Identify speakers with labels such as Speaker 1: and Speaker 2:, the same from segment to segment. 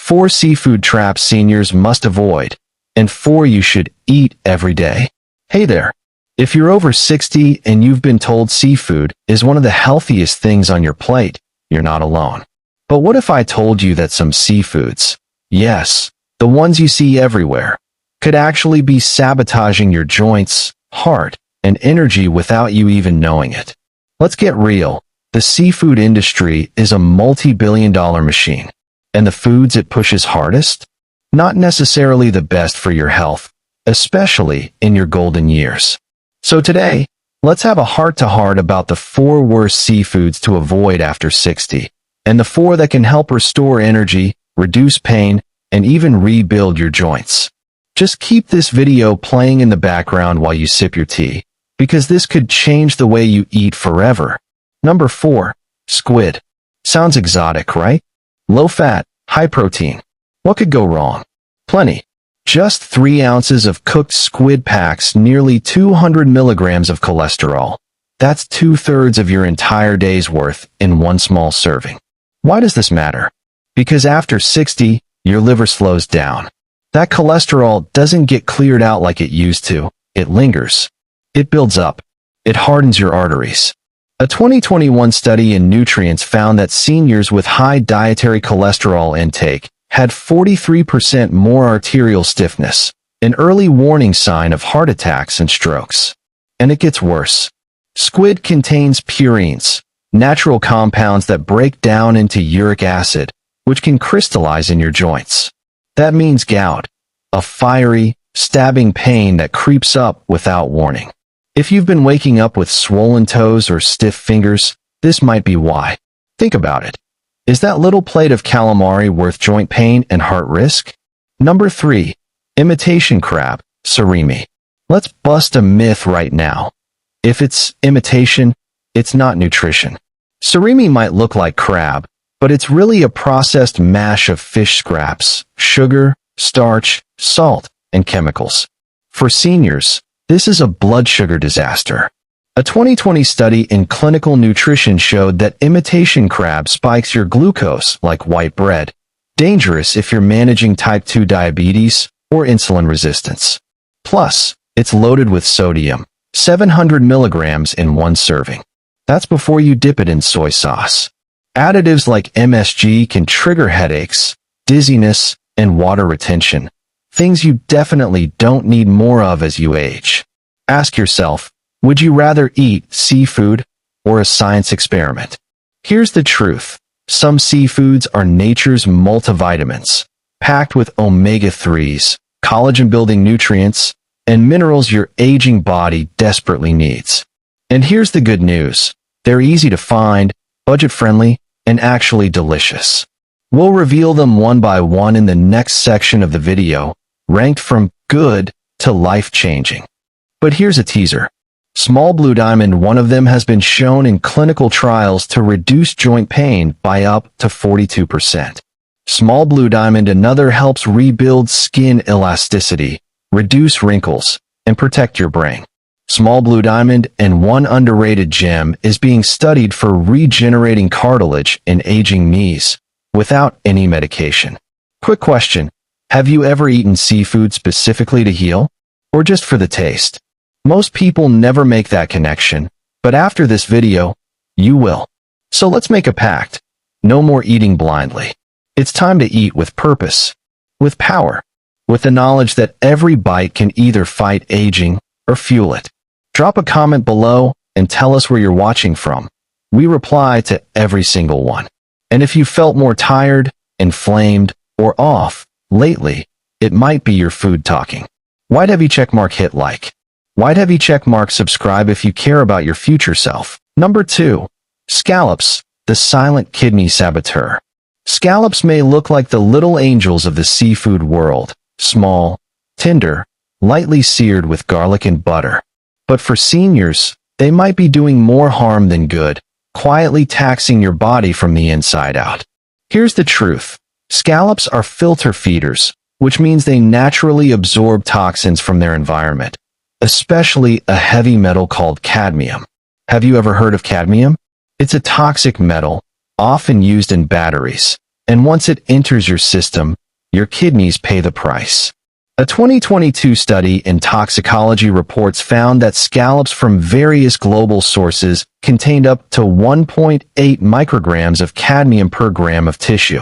Speaker 1: 4 seafood traps seniors must avoid, and 4 you should eat every day. Hey there. If you're over 60 and you've been told seafood is one of the healthiest things on your plate, you're not alone. But what if I told you that some seafoods, yes, the ones you see everywhere, could actually be sabotaging your joints, heart, and energy without you even knowing it? Let's get real. The seafood industry is a multi-billion-dollar machine, and the foods it pushes hardest? Not necessarily the best for your health, especially in your golden years. So today, let's have a heart-to-heart about the 4 worst seafoods to avoid after 60, and the 4 that can help restore energy, reduce pain, and even rebuild your joints. Just keep this video playing in the background while you sip your tea, because this could change the way you eat forever. Number 4. Squid. Sounds exotic, right? Low fat, high protein. What could go wrong? Plenty. Just 3 ounces of cooked squid packs nearly 200 milligrams of cholesterol. That's 2/3 of your entire day's worth in one small serving. Why does this matter? Because after 60, your liver slows down. That cholesterol doesn't get cleared out like it used to. It lingers. It builds up. It hardens your arteries. A 2021 study in Nutrients found that seniors with high dietary cholesterol intake had 43% more arterial stiffness, an early warning sign of heart attacks and strokes. And it gets worse. Squid contains purines, natural compounds that break down into uric acid, which can crystallize in your joints. That means gout, a fiery, stabbing pain that creeps up without warning. If you've been waking up with swollen toes or stiff fingers, this might be why. Think about it. Is that little plate of calamari worth joint pain and heart risk? Number 3. Imitation crab, surimi. Let's bust a myth right now. If it's imitation, it's not nutrition. Surimi might look like crab, but it's really a processed mash of fish scraps, sugar, starch, salt, and chemicals. For seniors, this is a blood sugar disaster. A 2020 study in clinical nutrition showed that imitation crab spikes your glucose like white bread, dangerous if you're managing type 2 diabetes or insulin resistance. Plus, it's loaded with sodium, 700 milligrams in one serving. That's before you dip it in soy sauce. Additives like MSG can trigger headaches, dizziness, and water retention, things you definitely don't need more of as you age. Ask yourself, would you rather eat seafood or a science experiment? Here's the truth. Some seafoods are nature's multivitamins, packed with omega-3s, collagen-building nutrients, and minerals your aging body desperately needs. And here's the good news. They're easy to find, budget-friendly, and actually delicious. We'll reveal them one by one in the next section of the video, ranked from good to life-changing. But here's a teaser. Small blue diamond, one of them, has been shown in clinical trials to reduce joint pain by up to 42%. Small blue diamond, another, helps rebuild skin elasticity, reduce wrinkles, and protect your brain. Small blue diamond, and one underrated gem, is being studied for regenerating cartilage in aging knees without any medication. Quick question. Have you ever eaten seafood specifically to heal? Or just for the taste? Most people never make that connection, but after this video, you will. So let's make a pact. No more eating blindly. It's time to eat with purpose, with power, with the knowledge that every bite can either fight aging or fuel it. Drop a comment below and tell us where you're watching from. We reply to every single one. And if you felt more tired, inflamed, or off lately, it might be your food talking. Why'd have you checkmark hit like? Why'd have you checkmark subscribe if you care about your future self? Number 2. Scallops, the silent kidney saboteur. Scallops may look like the little angels of the seafood world, small, tender, lightly seared with garlic and butter. But for seniors, they might be doing more harm than good, quietly taxing your body from the inside out. Here's the truth. Scallops are filter feeders, which means they naturally absorb toxins from their environment, especially a heavy metal called cadmium. Have you ever heard of cadmium? It's a toxic metal, often used in batteries, and once it enters your system, your kidneys pay the price. A 2022 study in toxicology reports found that scallops from various global sources contained up to 1.8 micrograms of cadmium per gram of tissue.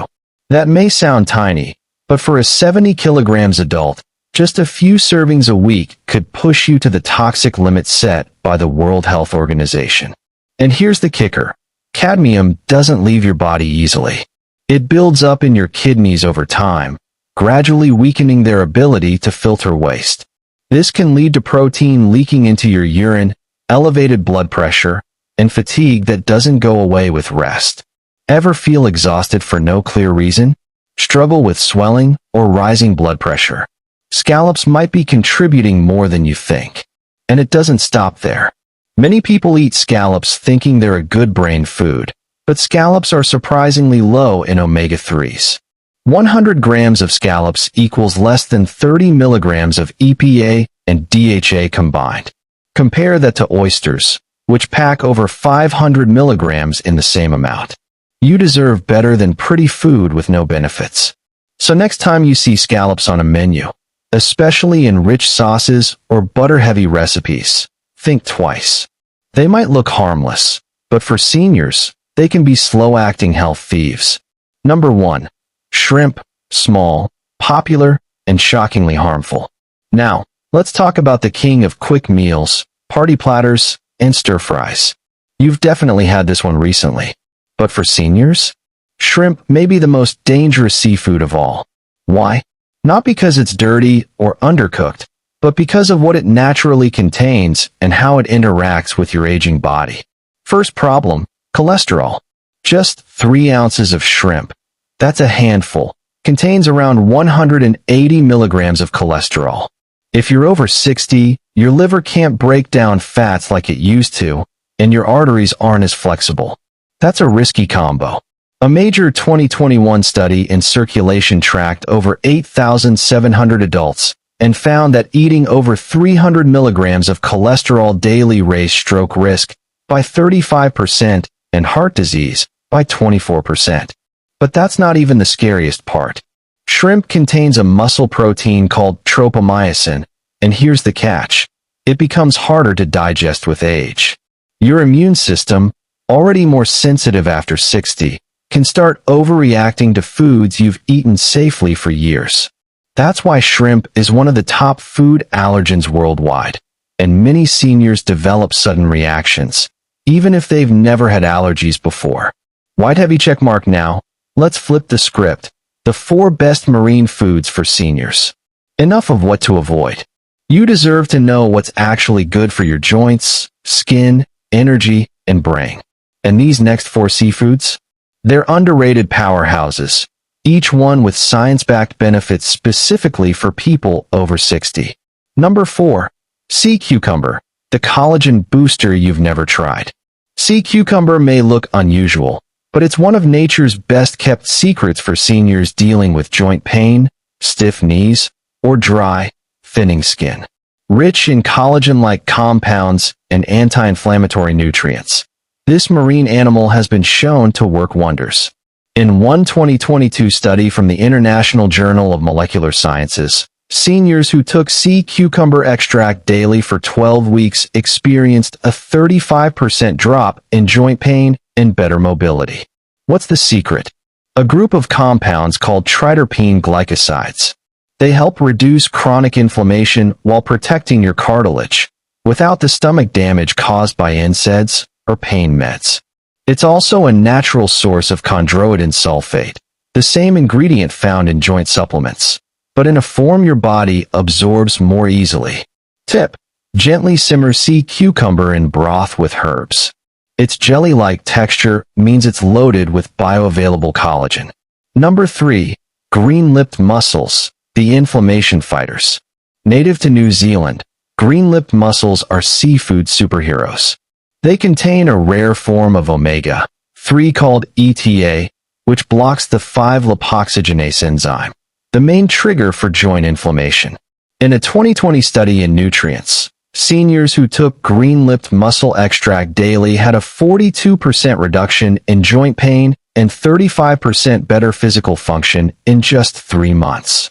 Speaker 1: That may sound tiny, but for a 70 kilograms adult, just a few servings a week could push you to the toxic limit set by the World Health Organization. And here's the kicker. Cadmium doesn't leave your body easily. It builds up in your kidneys over time, gradually weakening their ability to filter waste. This can lead to protein leaking into your urine, elevated blood pressure, and fatigue that doesn't go away with rest. Ever feel exhausted for no clear reason? Struggle with swelling or rising blood pressure? Scallops might be contributing more than you think. And it doesn't stop there. Many people eat scallops thinking they're a good brain food, but scallops are surprisingly low in omega-3s. 100 grams of scallops equals less than 30 milligrams of EPA and DHA combined. Compare that to oysters, which pack over 500 milligrams in the same amount. You deserve better than pretty food with no benefits. So next time you see scallops on a menu, especially in rich sauces or butter-heavy recipes, think twice. They might look harmless, but for seniors, they can be slow-acting health thieves. Number 1. Shrimp, small, popular, and shockingly harmful. Now, let's talk about the king of quick meals, party platters, and stir-fries. You've definitely had this one recently. But for seniors, shrimp may be the most dangerous seafood of all. Why? Not because it's dirty or undercooked, but because of what it naturally contains and how it interacts with your aging body. First problem, cholesterol. Just 3 ounces of shrimp. That's a handful. Contains around 180 milligrams of cholesterol. If you're over 60, your liver can't break down fats like it used to, and your arteries aren't as flexible. That's a risky combo. A major 2021 study in Circulation tracked over 8,700 adults and found that eating over 300 milligrams of cholesterol daily raised stroke risk by 35% and heart disease by 24%. But that's not even the scariest part. Shrimp contains a muscle protein called tropomyosin, and here's the catch. It becomes harder to digest with age. Your immune system, already more sensitive after 60, can start overreacting to foods you've eaten safely for years. That's why shrimp is one of the top food allergens worldwide, and many seniors develop sudden reactions, even if they've never had allergies before. White heavy checkmark now. Let's flip the script. The 4 best marine foods for seniors. Enough of what to avoid. You deserve to know what's actually good for your joints, skin, energy, and brain. And these next 4 seafoods? They're underrated powerhouses, each one with science-backed benefits specifically for people over 60. Number 4. Sea cucumber, the collagen booster you've never tried. Sea cucumber may look unusual, but it's one of nature's best-kept secrets for seniors dealing with joint pain, stiff knees, or dry, thinning skin. Rich in collagen-like compounds and anti-inflammatory nutrients, this marine animal has been shown to work wonders. In one 2022 study from the International Journal of Molecular Sciences, seniors who took sea cucumber extract daily for 12 weeks experienced a 35% drop in joint pain and better mobility. What's the secret? A group of compounds called triterpene glycosides. They help reduce chronic inflammation while protecting your cartilage, without the stomach damage caused by NSAIDs or pain meds. It's also a natural source of chondroitin sulfate, the same ingredient found in joint supplements, but in a form your body absorbs more easily. Tip: gently simmer sea cucumber in broth with herbs. Its jelly-like texture means it's loaded with bioavailable collagen. Number 3. Green-lipped mussels, the inflammation fighters. Native to New Zealand, green-lipped mussels are seafood superheroes. They contain a rare form of omega-3 called ETA, which blocks the 5-lipoxygenase enzyme, the main trigger for joint inflammation. In a 2020 study in Nutrients, seniors who took green-lipped mussel extract daily had a 42% reduction in joint pain and 35% better physical function in just 3 months.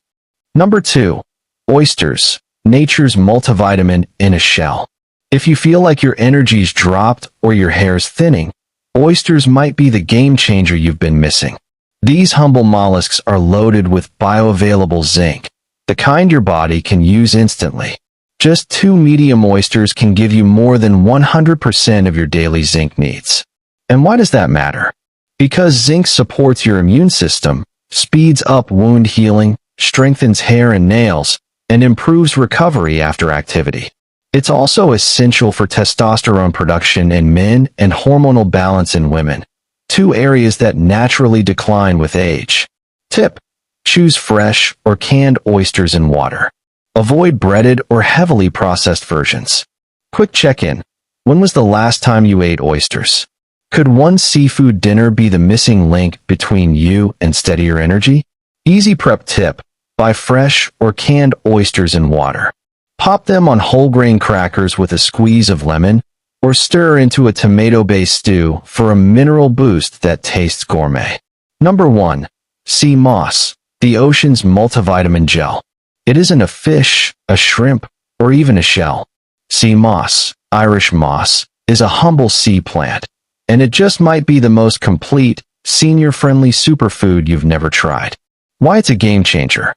Speaker 1: Number 2. Oysters, nature's multivitamin in a shell. If you feel like your energy's dropped or your hair's thinning, oysters might be the game changer you've been missing. These humble mollusks are loaded with bioavailable zinc, the kind your body can use instantly. Just 2 medium oysters can give you more than 100% of your daily zinc needs. And why does that matter? Because zinc supports your immune system, speeds up wound healing, strengthens hair and nails, and improves recovery after activity. It's also essential for testosterone production in men and hormonal balance in women, 2 areas that naturally decline with age. Tip: choose fresh or canned oysters in water. Avoid breaded or heavily processed versions. Quick check-in. When was the last time you ate oysters? Could one seafood dinner be the missing link between you and steadier energy? Easy prep tip: buy fresh or canned oysters in water. Pop them on whole grain crackers with a squeeze of lemon, or stir into a tomato-based stew for a mineral boost that tastes gourmet. Number 1. Sea moss, the ocean's multivitamin gel. It isn't a fish, a shrimp, or even a shell. Sea moss, Irish moss, is a humble sea plant, and it just might be the most complete, senior-friendly superfood you've never tried. Why it's a game changer.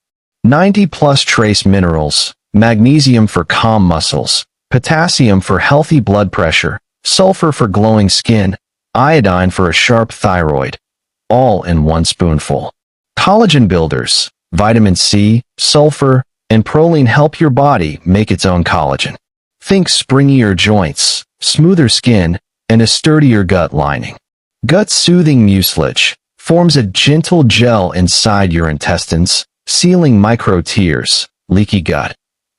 Speaker 1: 90+ trace minerals, magnesium for calm muscles, potassium for healthy blood pressure, sulfur for glowing skin, iodine for a sharp thyroid, all in one spoonful. Collagen builders, vitamin C, sulfur, and proline help your body make its own collagen. Think springier joints, smoother skin, and a sturdier gut lining. Gut-soothing mucilage forms a gentle gel inside your intestines, sealing micro tears, leaky gut,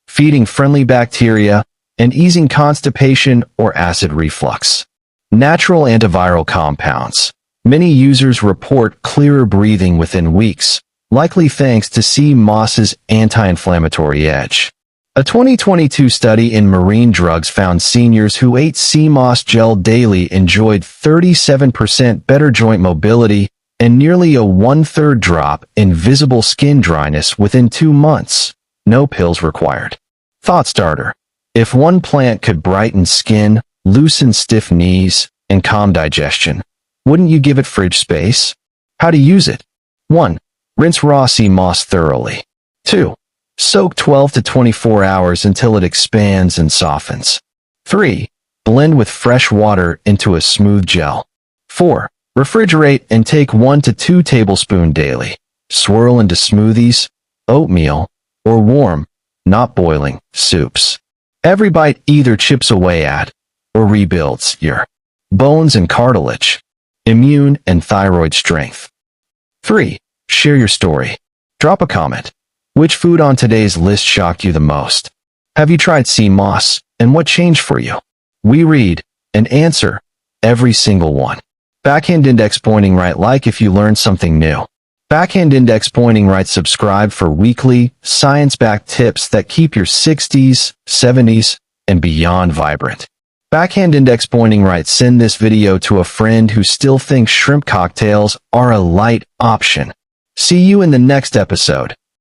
Speaker 1: feeding friendly bacteria, and easing constipation or acid reflux. Natural antiviral compounds. Many users report clearer breathing within weeks, likely thanks to sea moss's anti-inflammatory edge. A 2022 study in Marine Drugs found seniors who ate sea moss gel daily enjoyed 37% better joint mobility and nearly a 1/3 drop in visible skin dryness within 2 months. No pills required. Thought starter. If one plant could brighten skin, loosen stiff knees, and calm digestion, wouldn't you give it fridge space? How to use it. 1. Rinse raw sea moss thoroughly. 2. Soak 12 to 24 hours until it expands and softens. 3. Blend with fresh water into a smooth gel. 4. Refrigerate and take 1 to 2 tablespoons daily. Swirl into smoothies, oatmeal, or warm, not boiling, soups. Every bite either chips away at or rebuilds your bones and cartilage, immune and thyroid strength. 3. Share your story. Drop a comment. Which food on today's list shocked you the most? Have you tried sea moss, and what changed for you? We read and answer every single one. Backhand index pointing right like if you learned something new. Backhand index pointing right subscribe for weekly, science-backed tips that keep your 60s, 70s, and beyond vibrant. Backhand index pointing right send this video to a friend who still thinks shrimp cocktails are a light option. See you in the next episode.